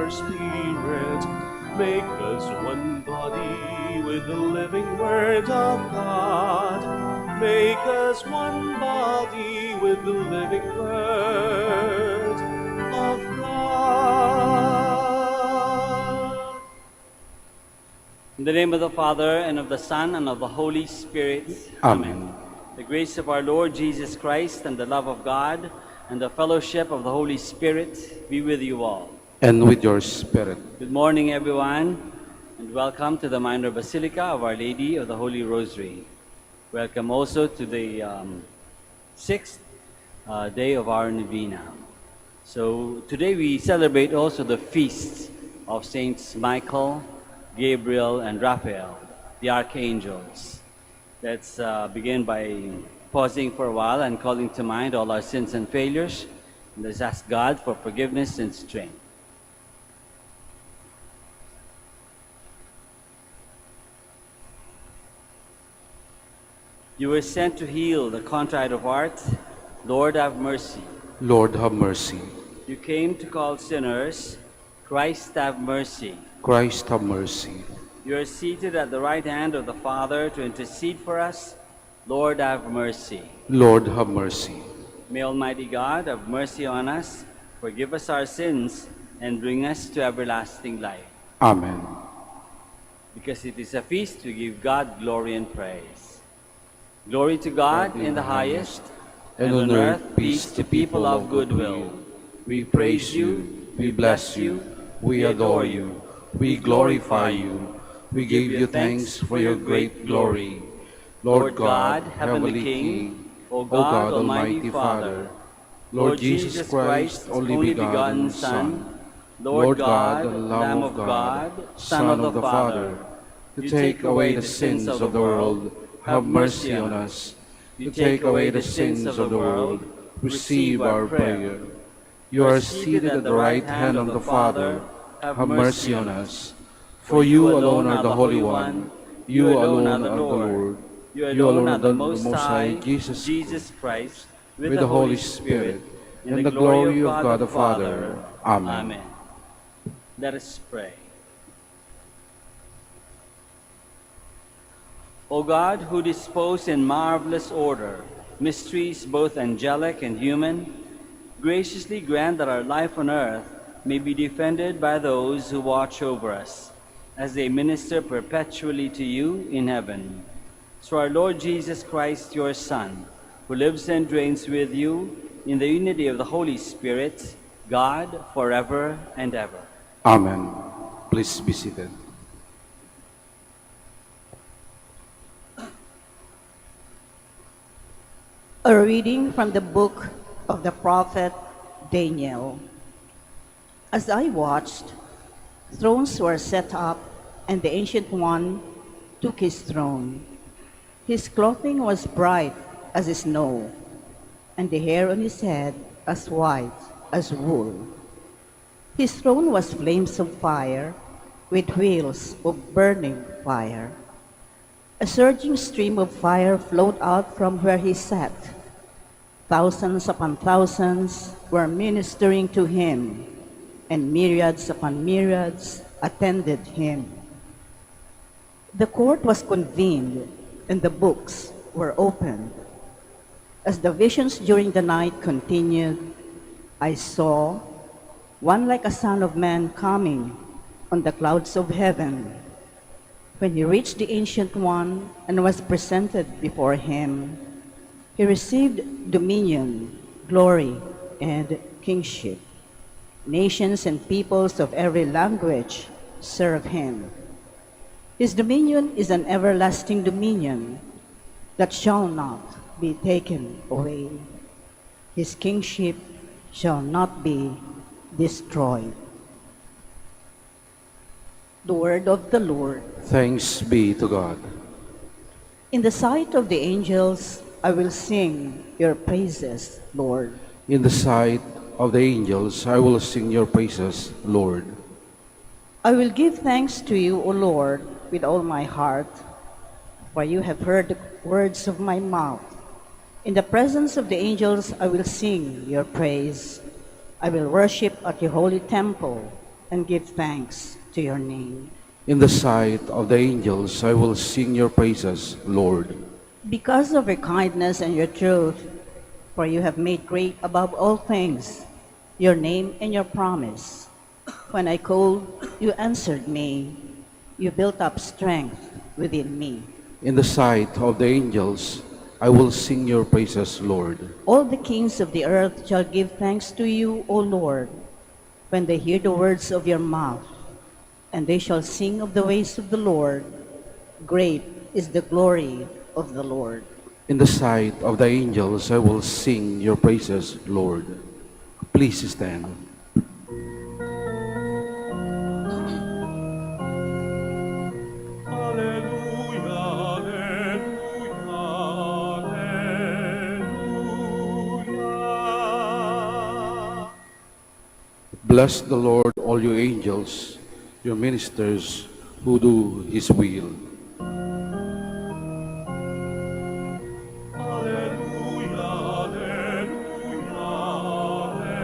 your Spirit. Make us one body with the living Word of God. Make us one body with the living Word of God. In the name of the Father, and of the Son, and of the Holy Spirit. Amen. The grace of our Lord Jesus Christ, and the love of God, and the fellowship of the Holy Spirit be with you all. And with your spirit. Good morning, everyone, and welcome to the Minor Basilica of Our Lady of the Holy Rosary. Welcome also to the sixth day of our Novena. So today we celebrate also the feasts of Saints Michael, Gabriel, and Raphael, the archangels. Let's begin by pausing for a while and calling to mind all our sins and failures. And let's ask God for forgiveness and strength. You were sent to heal the contrite of heart. Lord, have mercy. Lord, have mercy. You came to call sinners. Christ, have mercy. Christ, have mercy. You are seated at the right hand of the Father to intercede for us. Lord, have mercy. Lord, have mercy. May Almighty God have mercy on us, forgive us our sins, and bring us to everlasting life. Amen. Because it is a feast, we give God glory and praise. Glory to God in the highest, and on earth peace to people of good will. We praise you, we bless you, we adore you, we glorify you, we give you thanks for your great glory. Lord God, Heavenly King, O God, Almighty Father, Lord Jesus Christ, only begotten Son, Lord God, Lamb of God, Son of the Father, to take away the sins of the world, have mercy on us. You take away the sins of the world, receive our prayer. You are seated at the right hand of the Father, have mercy on us. For you alone are the Holy One, you alone are the Lord, you alone are the Most High, Jesus Christ, with the Holy Spirit, in the glory of God the Father. Amen. Amen. Let us pray. O God, who dispose in marvelous order mysteries both angelic and human, graciously grant that our life on earth may be defended by those who watch over us, as they minister perpetually to you in heaven. So our Lord Jesus Christ, your Son, who lives and reigns with you in the unity of the Holy Spirit, God, forever and ever. Amen. Please be seated. A reading from the book of the prophet Daniel. As I watched, thrones were set up, and the Ancient One took his throne. His clothing was bright as snow, and the hair on his head as white as wool. His throne was flames of fire, with wheels of burning fire. A surging stream of fire flowed out from where he sat. Thousands upon thousands were ministering to him, and myriads upon myriads attended him. The court was convened, and the books were opened. As the visions during the night continued, I saw one like a son of man coming on the clouds of heaven. When he reached the Ancient One and was presented before him, he received dominion, glory, and kingship. Nations and peoples of every language serve him. His dominion is an everlasting dominion that shall not be taken away. His kingship shall not be destroyed. The word of the Lord. Thanks be to God. In the sight of the angels, I will sing your praises, Lord. In the sight of the angels, I will sing your praises, Lord. I will give thanks to you, O Lord, with all my heart, for you have heard the words of my mouth. In the presence of the angels, I will sing your praise. I will worship at your holy temple. and give thanks to your name. In the sight of the angels, I will sing your praises, Lord. Because of your kindness and your truth, for you have made great above all things your name and your promise. When I called, you answered me. You built up strength within me. In the sight of the angels, I will sing your praises, Lord. All the kings of the earth shall give thanks to you, O Lord, when they hear the words of your mouth, and they shall sing of the ways of the Lord. Great is the glory of the Lord. In the sight of the angels, I will sing your praises, Lord. Please stand. Alleluia, alleluia, alleluia. Bless the Lord, all you angels, your ministers who do his will. Alleluia, alleluia, alleluia.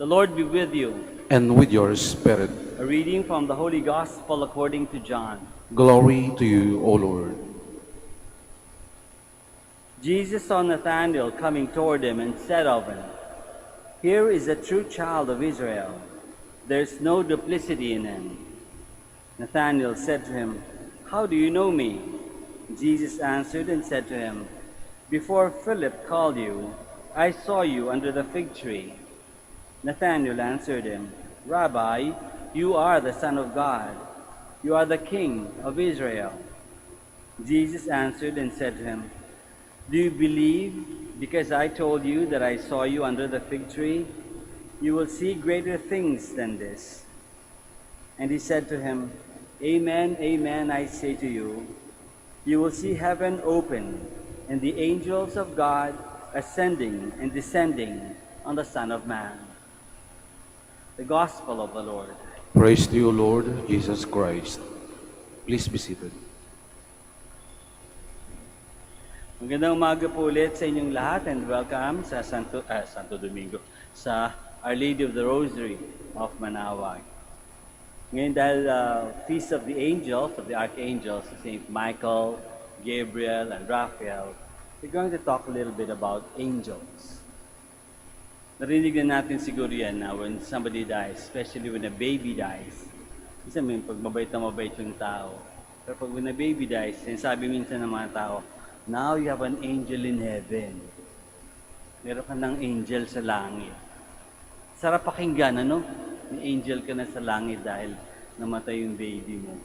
The Lord be with you. And with your spirit, A reading from the Holy Gospel according to John. glory to you, O Lord. Jesus saw Nathanael coming toward him and said of him, "Here is a true child of Israel. There is no duplicity in him." Nathanael said to him, "How do you know me?" Jesus answered and said to him, "Before Philip called you, I saw you under the fig tree." Nathanael answered him, "Rabbi, you are the Son of God. You are the King of Israel." Jesus answered and said to him, "Do you believe because I told you that I saw you under the fig tree? You will see greater things than this." And he said to him, "Amen, amen, I say to you, you will see heaven open and the angels of God ascending and descending on the Son of Man." The Gospel of the Lord. Praise to you, Lord Jesus Christ. Please be seated. Magandang umaga po ulit sa inyong lahat and welcome sa Santo Domingo, sa Our Lady of the Rosary of Manaoag. Ngayon dahil Feast of the Angels, of the Archangels, St. Michael, Gabriel, and Raphael, we're going to talk a little bit about angels. Narinig na natin siguro yan na when somebody dies, especially when a baby dies. Minsan may pag mabait na mabait yung tao. Pero pag when a baby dies, sinasabi minsan ng mga tao, "Now you have an angel in heaven." Meron ka ng angel sa langit. Sarap pakinggan, ano? May angel ka na sa langit dahil namatay yung baby mo.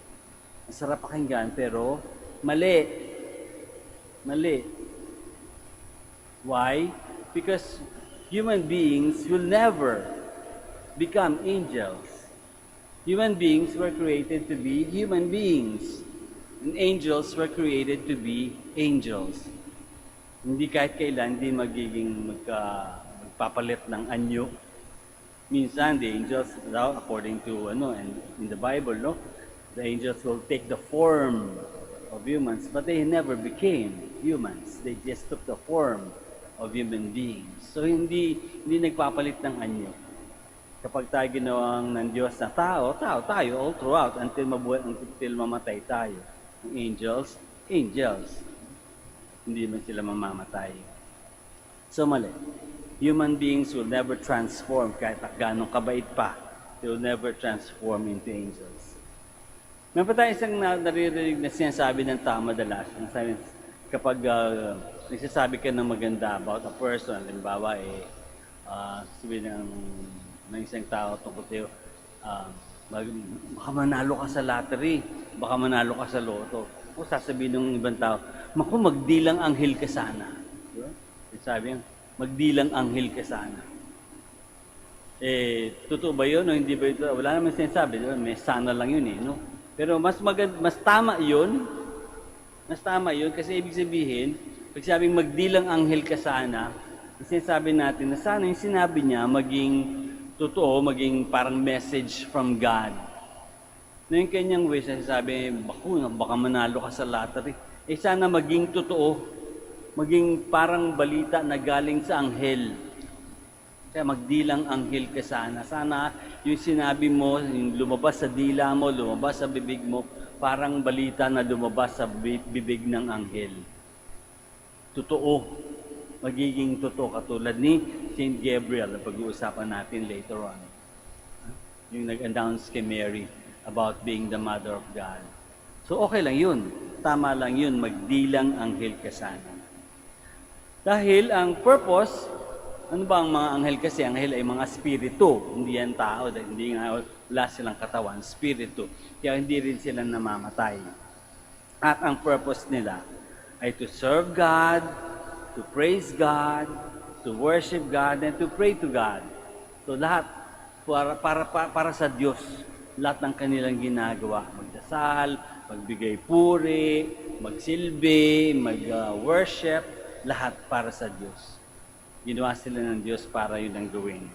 Sarap pakinggan, pero mali. Mali. Why? Because human beings will never become angels. Human beings were created to be human beings. And angels were created to be angels. Hindi kahit kailan, hindi magiging magpapalit ng anyo. Minsan, the angels, according to, and in the Bible, no? The angels will take the form of humans, but they never became humans. They just took the form of human beings. So, hindi nagpapalit ng anyo. Kapag tayo ginawang ng Diyos na tao tayo all throughout until mamatay tayo. Angels, hindi man sila mamamatay. So mali. Human beings will never transform kahit ganong kabait pa. They will never transform into angels. Meron pa tayo isang naririnig na sinasabi ng tao madalas. Kapag nagsasabi ka ng maganda about a person, halimbawa sabi ng isang tao tungkol sa'yo, baka manalo ka sa lottery, baka manalo ka sa loto. O sasabihin ng ibang tao, "Maku, magdilang anghel ka sana." Diba? Sabi niya, "Magdilang anghel ka sana." Totoo ba yun o hindi ba ito? Wala naman sinasabi, diba? May sana lang yun no? Pero mas tama yun. Mas tama yun kasi ibig sabihin, pag sabing magdilang anghel ka sana, sinasabi natin na sana yung sinabi niya maging totoo, maging parang message from God. Na yung kanyang wish, sabi, baka manalo ka sa lottery. Sana maging totoo maging parang balita na galing sa anghel. Kaya magdilang anghel ka sana. Sana yung sinabi mo, yung lumabas sa dila mo, lumabas sa bibig mo, parang balita na lumabas sa bibig ng anghel. Totoo. Magiging totoo. Katulad ni Saint Gabriel na pag-uusapan natin later on. Yung nag-announce kay Mary about being the Mother of God. So okay lang yun. Tama lang yun. Magdilang anghel ka sana. Dahil ang purpose, ano ba ang mga anghel kasi? Anghel ay mga spirito, hindi yan tao, hindi nga wala silang katawan, spirito. Kaya hindi rin sila namamatay. At ang purpose nila ay to serve God, to praise God, to worship God, and to pray to God. So lahat, para sa Diyos, lahat ng kanilang ginagawa. Magdasal, magbigay puri, magsilbi, mag-worship, lahat para sa Diyos. Ginawa sila ng Diyos para yun ang gawin.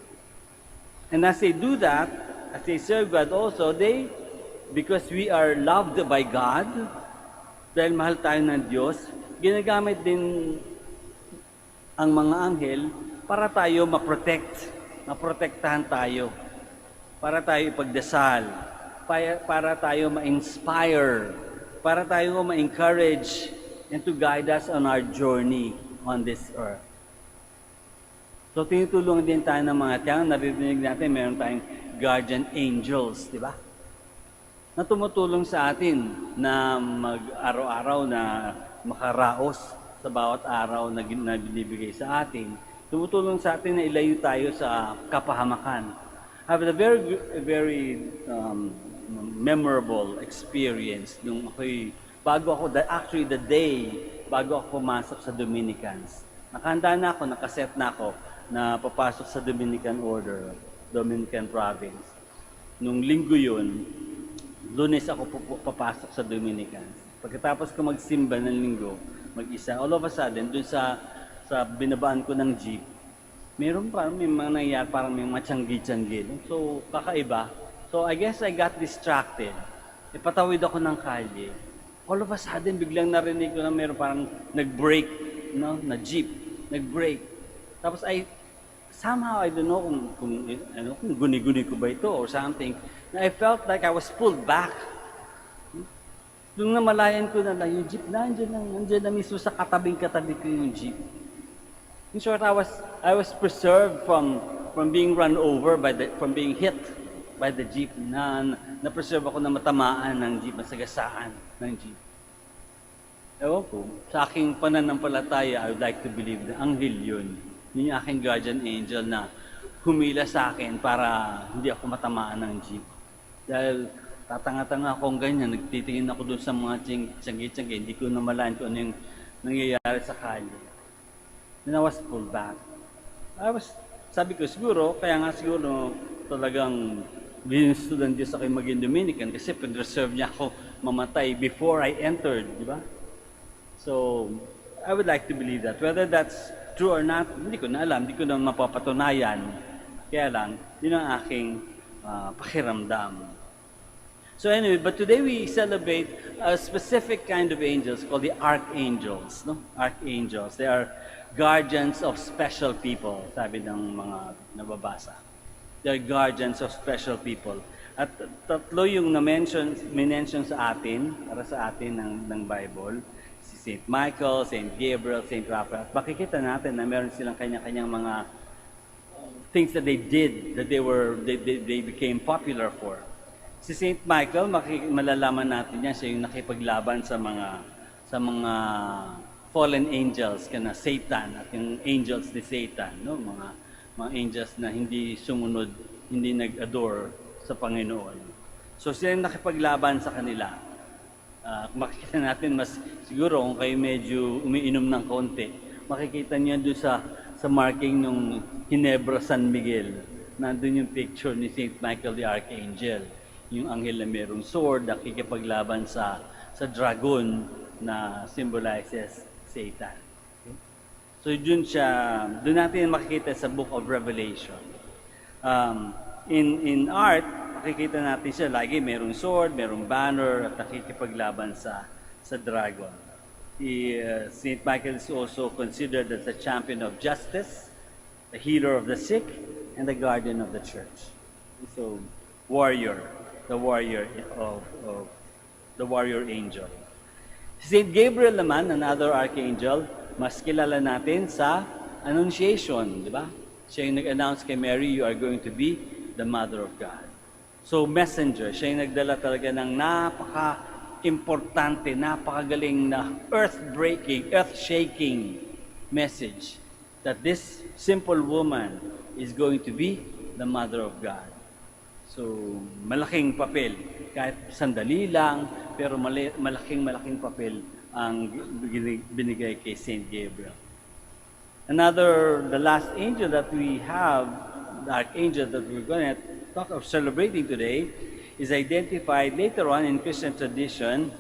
And as they do that, as they serve God also, because we are loved by God, dahil mahal tayo ng Diyos, ginagamit din ang mga anghel para tayo maprotektahan tayo, para tayo ipagdasal, para tayo ma-inspire, para tayo ma-encourage, and to guide us on our journey on this earth. So, tinutulungan din tayo ng mga tiyang, naririnig natin, meron tayong guardian angels, di ba? Na tumutulong sa atin na mag-araw-araw na makaraos sa bawat araw na binibigay sa atin. Tumutulong sa atin na ilayo tayo sa kapahamakan. I have a very memorable experience nung ako'y, the day bago ako pumasok sa Dominicans. Nakahanda na ako, nakaset na ako, na papasok sa Dominican Order, Dominican Province. Nung linggo yun, Lunes ako papasok sa Dominicans. Pagkatapos ko magsimba ng linggo, mag-isa, all of a sudden, dun sa binabaan ko ng jeep, may mga nangyayari, parang may matsanggi-tsanggi. So, kakaiba. So, I guess I got distracted. Ipatawid ako ng kalye. All of a sudden, biglang narinig ko na meron parang nag-brake, na jeep, nag-brake. Tapos somehow, I don't know kung guni-guni ko ba ito or something, na I felt like I was pulled back. Nung namalayan ko na lang, yung jeep nandiyan na mismo sa katabing-katabi ko yung jeep. In short, I was preserved from being run over from being hit by the jeep. Na-preserve ako na matamaan ng jeep, masagasaan ng jeep. Ewan ko, sa aking pananampalataya, I would like to believe na anghel yun. Yun yung aking guardian angel na humila sa akin para hindi ako matamaan ng jeep. Dahil tatanga-tanga akong ganyan, nagtitingin ako doon sa mga tiyanggi-tiyanggi, hindi ko namalaan kung ano yung nangyayari sa kalye. Then I was pulled back. Sabi ko siguro, kaya nga siguro talagang ginusto ng Diyos ako maging Dominican kasi pag-reserve niya ako mamatay before I entered, di ba? So, I would like to believe that. Whether that's true or not, hindi ko na alam, hindi ko na mapapatunayan. Kaya lang, yun ang aking pakiramdam. So anyway, but today we celebrate a specific kind of angels called the archangels. No? Archangels. They are guardians of special people, sabi ng mga nababasa. They are guardians of special people. At tatlo yung minention sa atin, para sa atin ng Bible. Si Saint Michael, Saint Gabriel, Saint Raphael. At makikita natin na meron silang kanya-kanyang mga things that they did, that they became popular for. Si Saint Michael, malalaman natin yan, siya yung nakipaglaban sa mga fallen angels, kana Satan at yung angels ni Satan, no? Mga angels na hindi sumunod, hindi nag-adore sa Panginoon. So sila yung nakipaglaban sa kanila. Makikita natin siguro kung kayo medyo umiinom ng konti, makikita niyo doon sa marking ng Ginebra San Miguel. Nandun yung picture ni Saint Michael the Archangel. Yung anghel na merong sword, nakikipaglaban sa dragon na symbolizes Satan. Okay? So doon natin makikita sa Book of Revelation. In art, makikita natin siya lagi merong sword, merong banner, at nakikipaglaban sa dragon. Saint Michael is also considered as the champion of justice, the healer of the sick, and the guardian of the church. So, warrior, the warrior of the warrior angel. Saint Gabriel naman, another archangel, mas kilala natin sa Annunciation, di ba? Siya yung nag-announce kay Mary, you are going to be the Mother of God. So, messenger, siya yung nagdala talaga ng napaka-importante, napakagaling na earth-breaking, earth-shaking message that this simple woman is going to be the Mother of God. So, malaking papel. Kahit sandali lang, pero malaking papel ang binigay kay Saint Gabriel. The last angel that we have, the archangel that we're going to talk of celebrating today, is identified later on in Christian tradition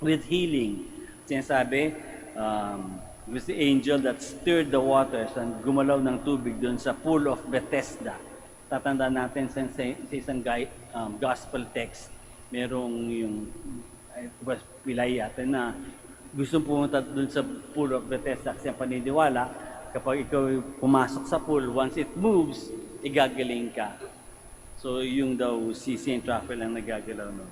with healing. Sinasabi, it was the angel that stirred the waters and gumalaw ng tubig doon sa pool of Bethesda. Tatandaan natin sa isang gospel text, merong yung pilay yata na gustong pumunta doon sa pool of Bethesda kasi ang paniniwala, kapag ikaw pumasok sa pool, once it moves, igagaling ka. So yung daw si Saint Raphael ang nagagalaw nun.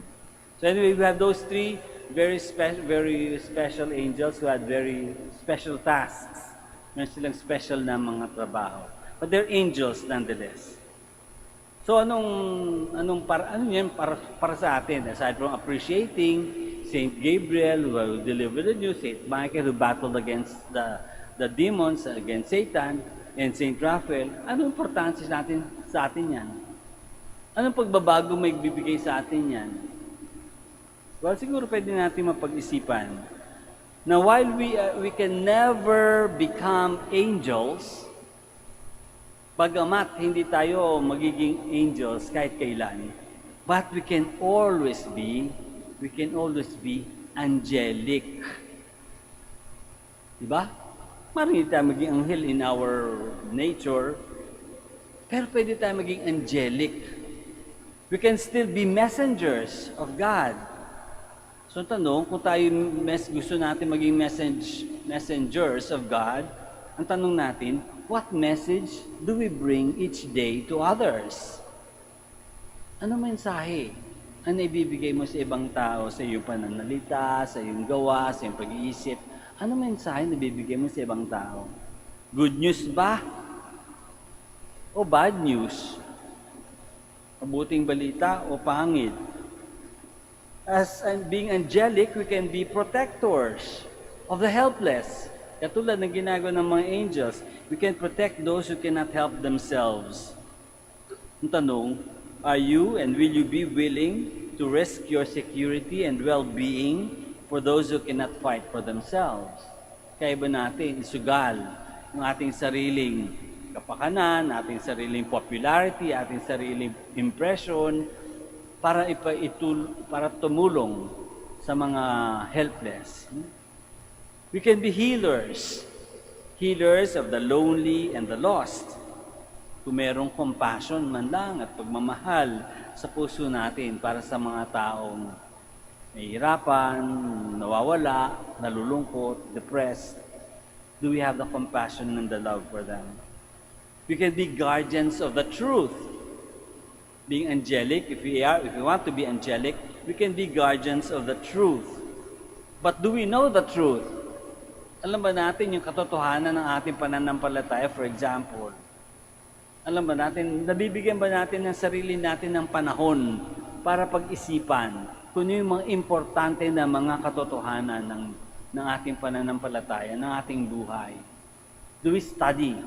So anyway, we have those three very special angels who had very special tasks. Meron silang special na mga trabaho. But they're angels nonetheless. So ano yan para sa atin? Aside from appreciating Saint Gabriel who delivered the news, Saint Michael who battled against the demons, against Satan, and Saint Raphael, anong importansya sa atin yan? Anong pagbabago may bibigay sa atin yan? Well, siguro pwede natin mapag-isipan na while we can never become angels, bagamat hindi tayo magiging angels kahit kailan, but we can always be angelic. Diba? Maraming tayo maging anghel in our nature, pero pwede tayo maging angelic. We can still be messengers of God. So tanong, kung tayo gusto natin maging messengers of God, ang tanong natin, what message do we bring each day to others? Ano mensahe ang ibibigay mo sa ibang tao, sa iyong pananalita, sa iyong gawa, sa iyong pag-iisip? Ano mensahe na ibibigay mo sa ibang tao? Good news ba? O bad news? Mabuting balita o pangit? As being angelic, we can be protectors of the helpless. Katulad ng ginagawa ng mga angels, we can protect those who cannot help themselves. Ang tanong, are you and will you be willing to risk your security and well-being for those who cannot fight for themselves? Kaya ba natin isugal ng ating sariling kapakanan, ating sariling popularity, ating sariling impression para tumulong sa mga helpless? We can be healers of the lonely and the lost. Kung merong compassion man lang at pagmamahal sa puso natin para sa mga taong nahihirapan, nawawala, nalulungkot, depressed, do we have the compassion and the love for them? We can be guardians of the truth. Being angelic, if we want to be angelic, we can be guardians of the truth. But do we know the truth? Alam ba natin yung katotohanan ng ating pananampalataya, for example? Alam ba natin, nabibigyan ba natin ng sarili natin ng panahon para pag-isipan kung yung mga importante na mga katotohanan ng ating pananampalataya, ng ating buhay? Do we study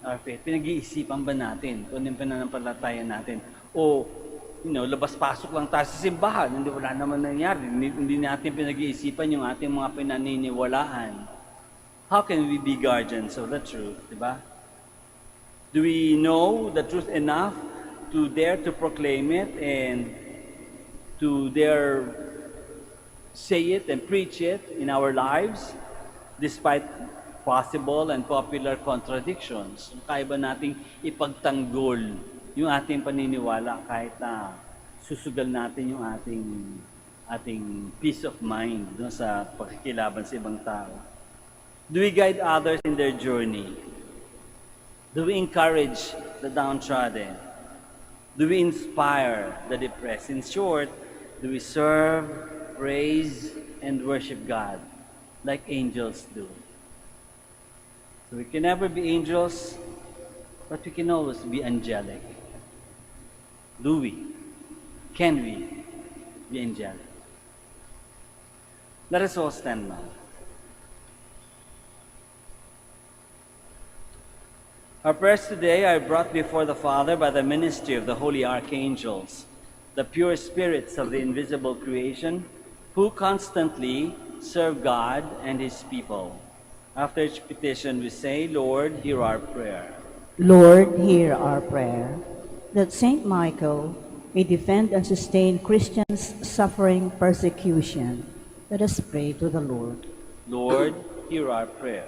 our faith? Pinag-iisipan ba natin kung yung pananampalataya natin? O, labas-pasok lang tayo sa simbahan, hindi wala naman nangyari. Hindi natin pinag-iisipan yung ating mga pinaniniwalaan. How can we be guardians of the truth, di ba? Do we know the truth enough to dare to proclaim it and to dare say it and preach it in our lives despite possible and popular contradictions? Kaya ba nating ipagtanggol yung ating paniniwala kahit na susugal natin yung ating peace of mind no, sa pagkikilaban sa ibang tao? Do we guide others in their journey? Do we encourage the downtrodden? Do we inspire the depressed? In short, do we serve, praise, and worship God like angels do? So we can never be angels, but we can always be angelic. Do we? Can we be angelic? Let us all stand now. Our prayers today are brought before the Father by the ministry of the holy archangels, the pure spirits of the invisible creation, who constantly serve God and His people. After each petition we say, Lord, hear our prayer. Lord, hear our prayer. That Saint Michael may defend and sustain Christians suffering persecution. Let us pray to the Lord. Lord, hear our prayer.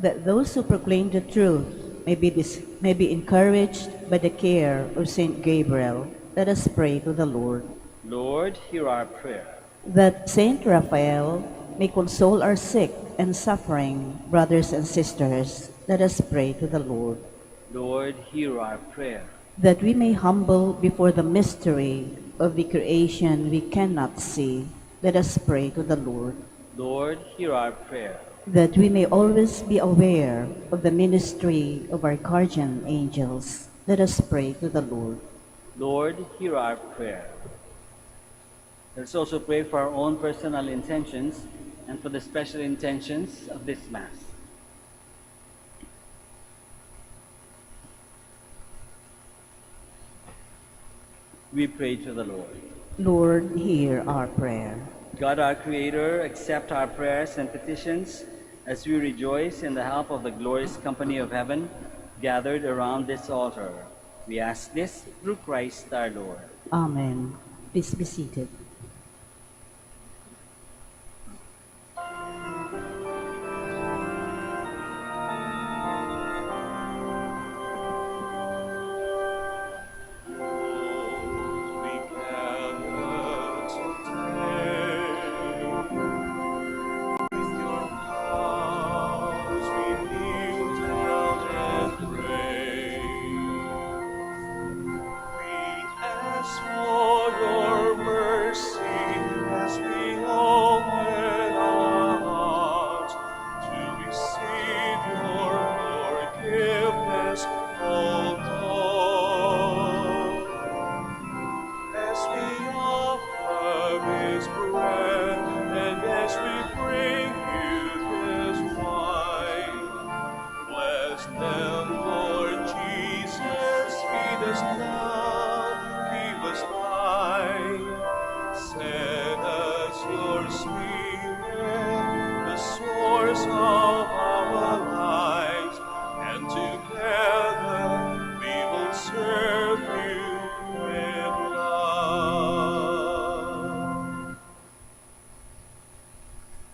That those who proclaim the truth may be encouraged by the care of Saint Gabriel. Let us pray to the Lord. Lord, hear our prayer. That Saint Raphael may console our sick and suffering brothers and sisters. Let us pray to the Lord. Lord, hear our prayer. That we may humble before the mystery of the creation we cannot see. Let us pray to the Lord. Lord, hear our prayer. That we may always be aware of the ministry of our guardian angels. Let us pray to the Lord. Lord, hear our prayer. Let us also pray for our own personal intentions and for the special intentions of this Mass. We pray to the Lord. Lord, hear our prayer. God, our Creator, accept our prayers and petitions as we rejoice in the help of the glorious company of heaven gathered around this altar. We ask this through Christ our Lord. Amen. Please be seated.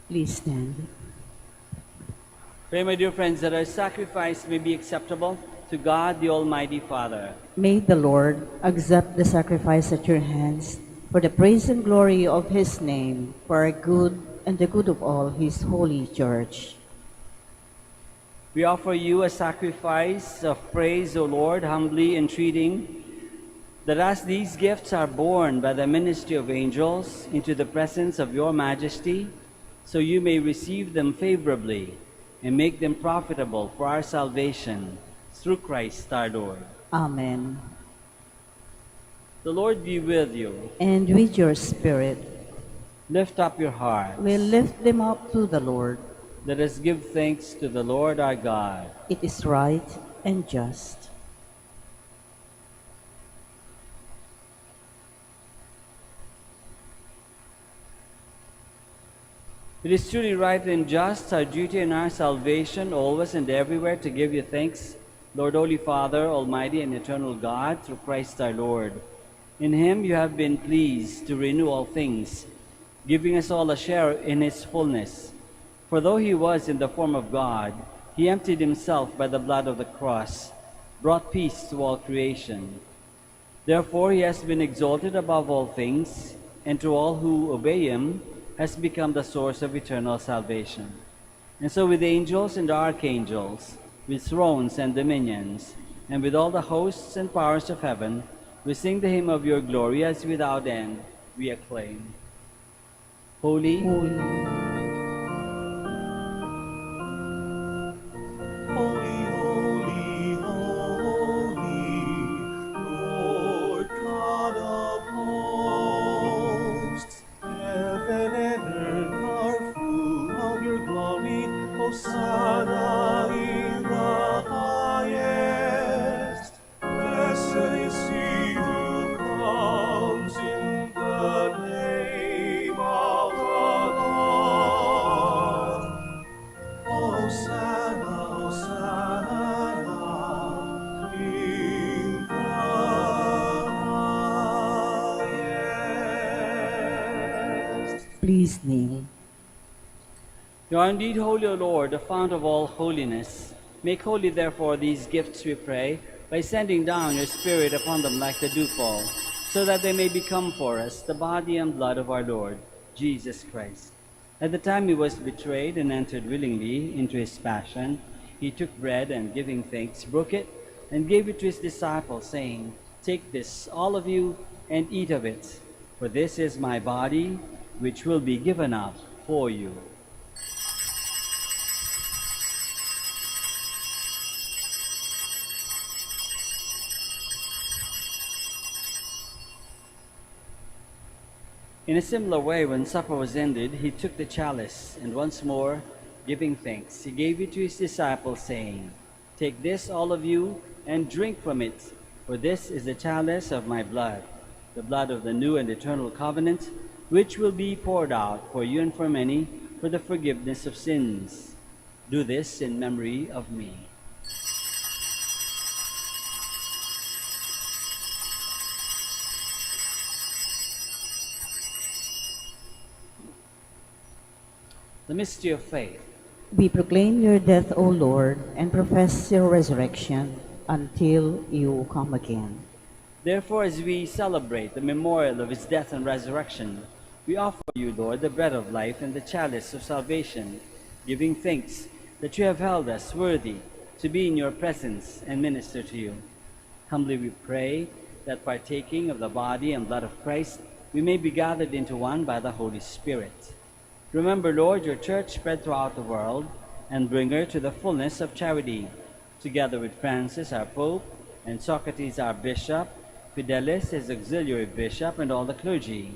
Please stand. Pray, my dear friends, that our sacrifice may be acceptable to God, the Almighty Father. May the Lord accept the sacrifice at your hands for the praise and glory of His name, for our good and the good of all His holy church. We offer you a sacrifice of praise, O Lord, humbly entreating that as these gifts are borne by the ministry of angels into the presence of your majesty, so you may receive them favorably and make them profitable for our salvation through Christ our Lord. Amen. The Lord be with you. And with your spirit, Lift up your hearts. we lift them up to the Lord. Let us give thanks to the Lord our God. It is right and just. It is truly right and just, our duty and our salvation, always and everywhere, to give you thanks, Lord, Holy Father, Almighty and eternal God, through Christ our Lord. In Him you have been pleased to renew all things, giving us all a share in His fullness. For though He was in the form of God, He emptied Himself by the blood of the cross, brought peace to all creation. Therefore He has been exalted above all things, and to all who obey him has become the source of eternal salvation. And so with angels and archangels, with thrones and dominions, and with all the hosts and powers of heaven, we sing the hymn of your glory as without end we acclaim. Holy, Holy, Holy, holy, holy, Lord God of hosts. Heaven and earth are full of your glory. Hosanna in the highest. Blessed is he who comes in the name of the Lord. Hosanna, Hosanna, in the highest. please kneel. you are indeed holy, O Lord, the fount of all holiness. Make holy, therefore, these gifts, we pray, by sending down your Spirit upon them like the dewfall, so that they may become for us the body and blood of our Lord, Jesus Christ. At the time he was betrayed and entered willingly into his passion, he took bread and, giving thanks, broke it and gave it to his disciples, saying, "Take this, all of you, and eat of it, for this is my body, which will be given up for you." In a similar way, when supper was ended, he took the chalice, and once more, giving thanks, he gave it to his disciples, saying, "Take this, all of you, and drink from it, for this is the chalice of my blood, the blood of the new and eternal covenant, which will be poured out for you and for many for the forgiveness of sins. Do this in memory of me." The mystery of faith. We proclaim your death, O Lord, and profess your resurrection until you come again. Therefore, as we celebrate the memorial of his death and resurrection, we offer you, Lord, the bread of life and the chalice of salvation, giving thanks that you have held us worthy to be in your presence and minister to you. Humbly we pray that partaking of the body and blood of Christ, we may be gathered into one by the Holy Spirit. Remember, Lord, your church spread throughout the world, and bring her to the fullness of charity, together with Francis, our Pope, and Socrates, our Bishop, Fidelis, his auxiliary bishop, and all the clergy.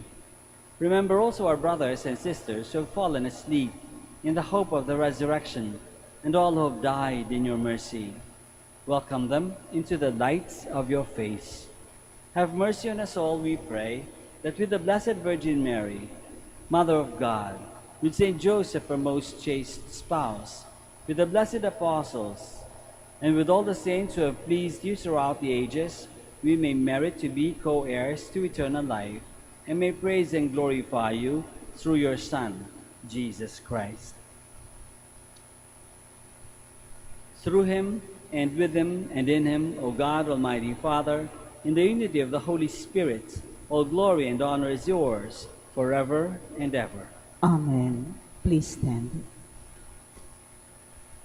Remember also our brothers and sisters who have fallen asleep in the hope of the resurrection, and all who have died in your mercy. Welcome them into the light of your face. Have mercy on us all, we pray, that with the Blessed Virgin Mary, Mother of God, with Saint Joseph, her most chaste spouse, with the blessed apostles, and with all the saints who have pleased you throughout the ages, we may merit to be co-heirs to eternal life, and may praise and glorify you through your Son, Jesus Christ. Through him, and with him, and in him, O God, Almighty Father, in the unity of the Holy Spirit, all glory and honor is yours, forever and ever. Amen. Please stand.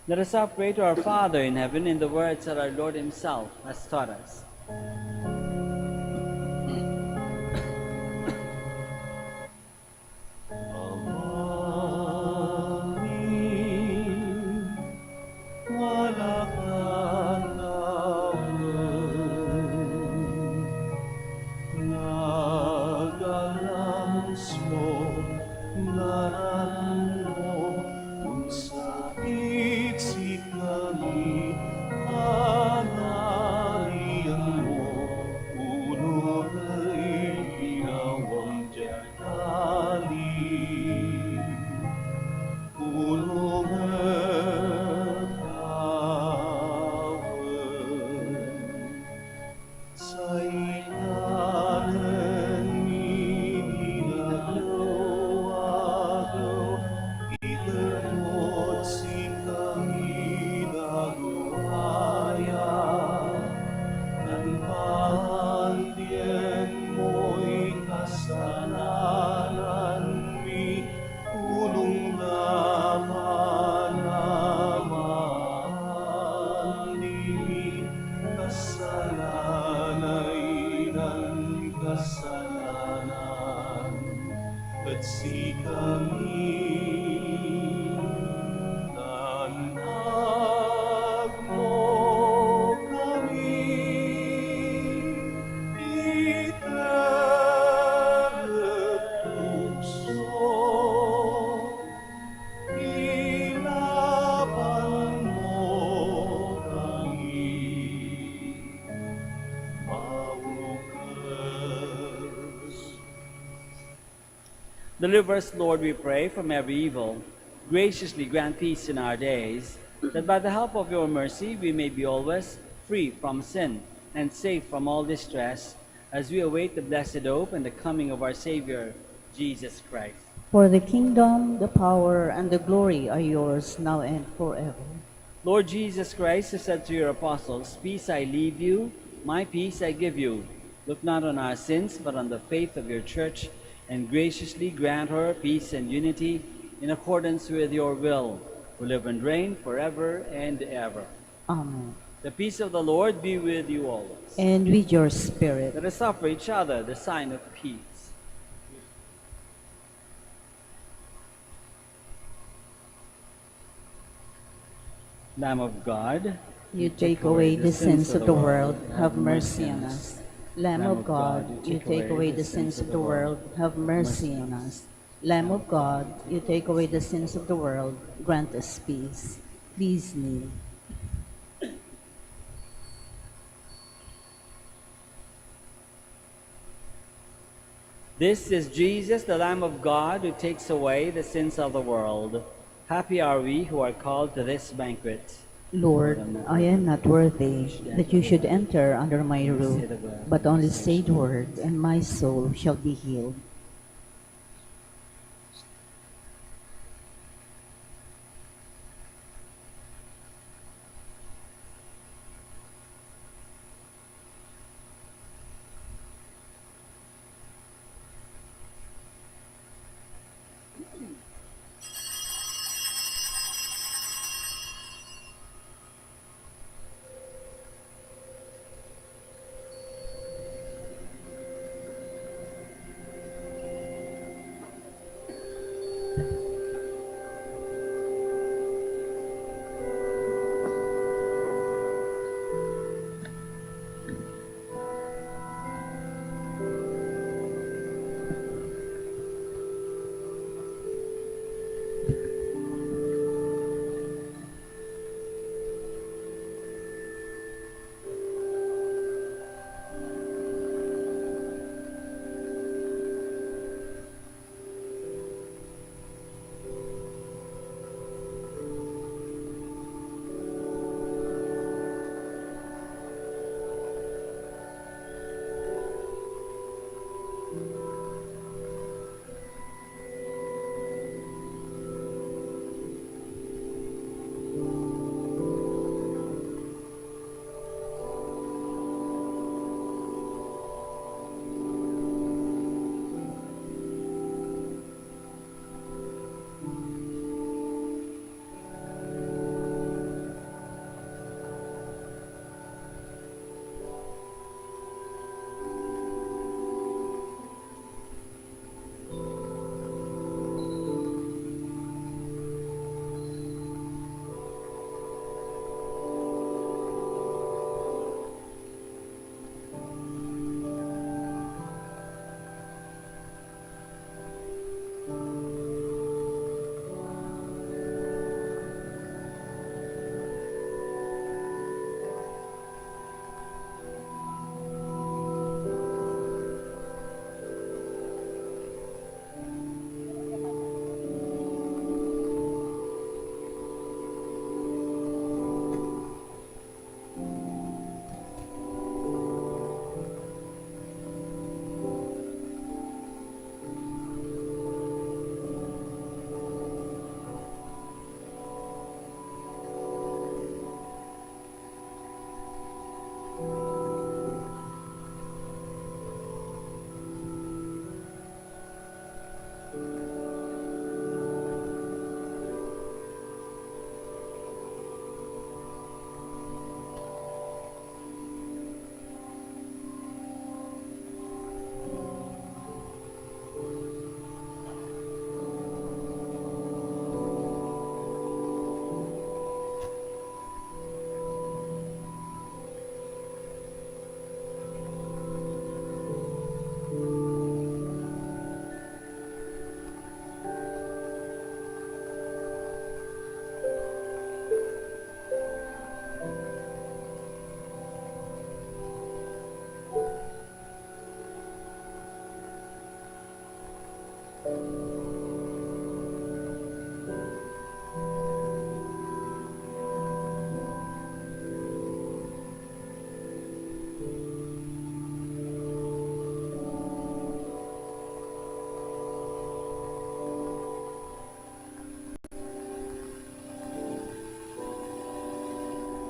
Let us now pray to our Father in heaven in the words that our Lord himself has taught us. si kami nanag mo kami iternet tukso ilaban mo kami maukas. Deliver us, Lord, we pray, from every evil. Graciously grant peace in our days, that by the help of your mercy we may be always free from sin and safe from all distress, as we await the blessed hope and the coming of our Savior, Jesus Christ. For the kingdom, the power, and the glory are yours now and forever. Lord Jesus Christ, who said to your apostles, "Peace I leave you, my peace I give you," look not on our sins, but on the faith of your church, and graciously grant her peace and unity in accordance with your will, who live and reign forever and ever. Amen. The peace of the Lord be with you always. And with your spirit. Let us offer each other the sign of peace. Lamb of God, You take away the sins of the world, have mercy on us. Lamb of God, you take away the sins of the world, have mercy on us. Lamb of God, you take away the sins of the world, grant us peace. Please kneel. this is Jesus, the Lamb of God, who takes away the sins of the world. Happy are we who are called to this banquet. Lord, I am not worthy that you should enter under my roof, but only say the word, and my soul shall be healed.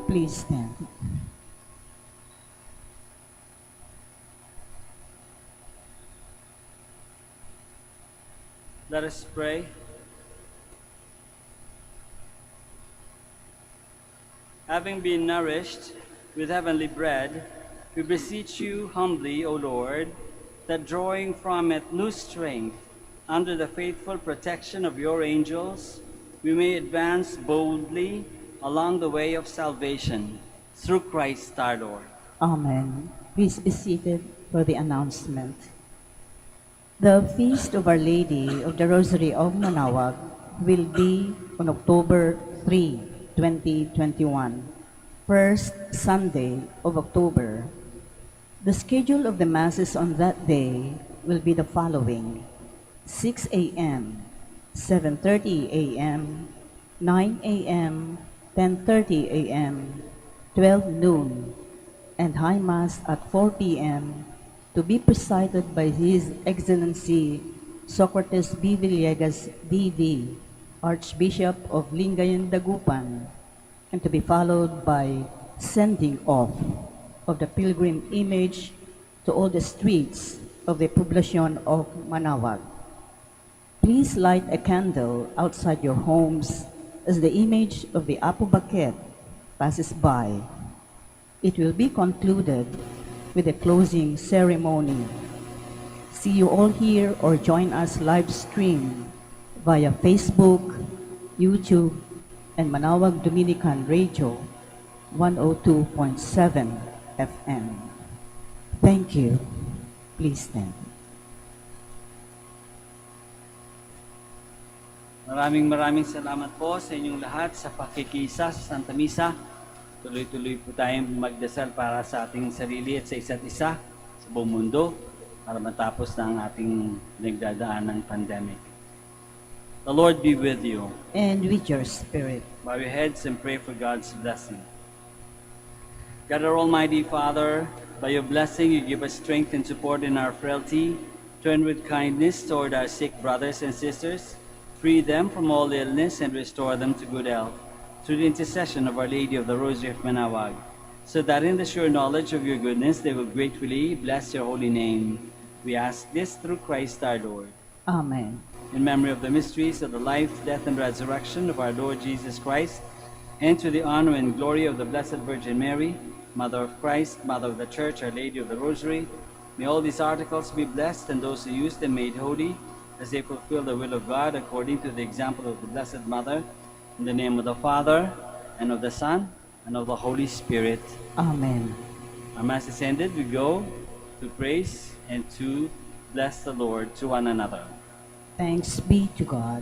Please stand. Let us pray. Having been nourished with heavenly bread, we beseech you humbly, O Lord, that drawing from it new strength under the faithful protection of your angels, we may advance boldly along the way of salvation through Christ our Lord. Amen. Please be seated for the announcement. The Feast of Our Lady of the Rosary of Manaoag will be on October 3, 2021, first Sunday of October. The schedule of the Masses on that day will be the following: 6 a.m., 7:30 a.m., 9 a.m., 10:30 a.m., 12 noon, and High Mass at 4 p.m. to be presided by His Excellency Socrates B. Villegas, D.D., Archbishop of Lingayen, Dagupan, and to be followed by sending off of the pilgrim image to all the streets of the poblacion of Manaoag. Please light a candle outside your homes as the image of the Apo Baket passes by. It will be concluded with a closing ceremony. See you all here or join us live stream via Facebook, YouTube, and Manaoag Dominican Radio 102.7 FM. Thank you. Please stand. Maraming salamat po sa inyong lahat sa pakikisa sa Santa Misa. Tuloy-tuloy po tayong magdasal para sa ating sarili at sa isa't isa sa buong mundo para matapos na ang ating nagdadaan ng pandemic. The Lord be with you. And with your spirit. Bow your heads and pray for God's blessing. God, our Almighty Father, by your blessing you give us strength and support in our frailty. Turn with kindness toward our sick brothers and sisters. Free them from all illness and restore them to good health through the intercession of Our Lady of the Rosary of Manaoag, so that in the sure knowledge of your goodness they will gratefully bless your holy name. We ask this through Christ our Lord. Amen. In memory of the mysteries of the life, death, and resurrection of our Lord Jesus Christ, and to the honor and glory of the Blessed Virgin Mary, Mother of Christ, Mother of the Church, Our Lady of the Rosary, may all these articles be blessed and those who use them made holy, as they fulfill the will of God according to the example of the Blessed Mother, in the name of the Father, and of the Son, and of the Holy Spirit. Amen. Our Mass is ended. We go to praise and to bless the Lord to one another. Thanks be to God.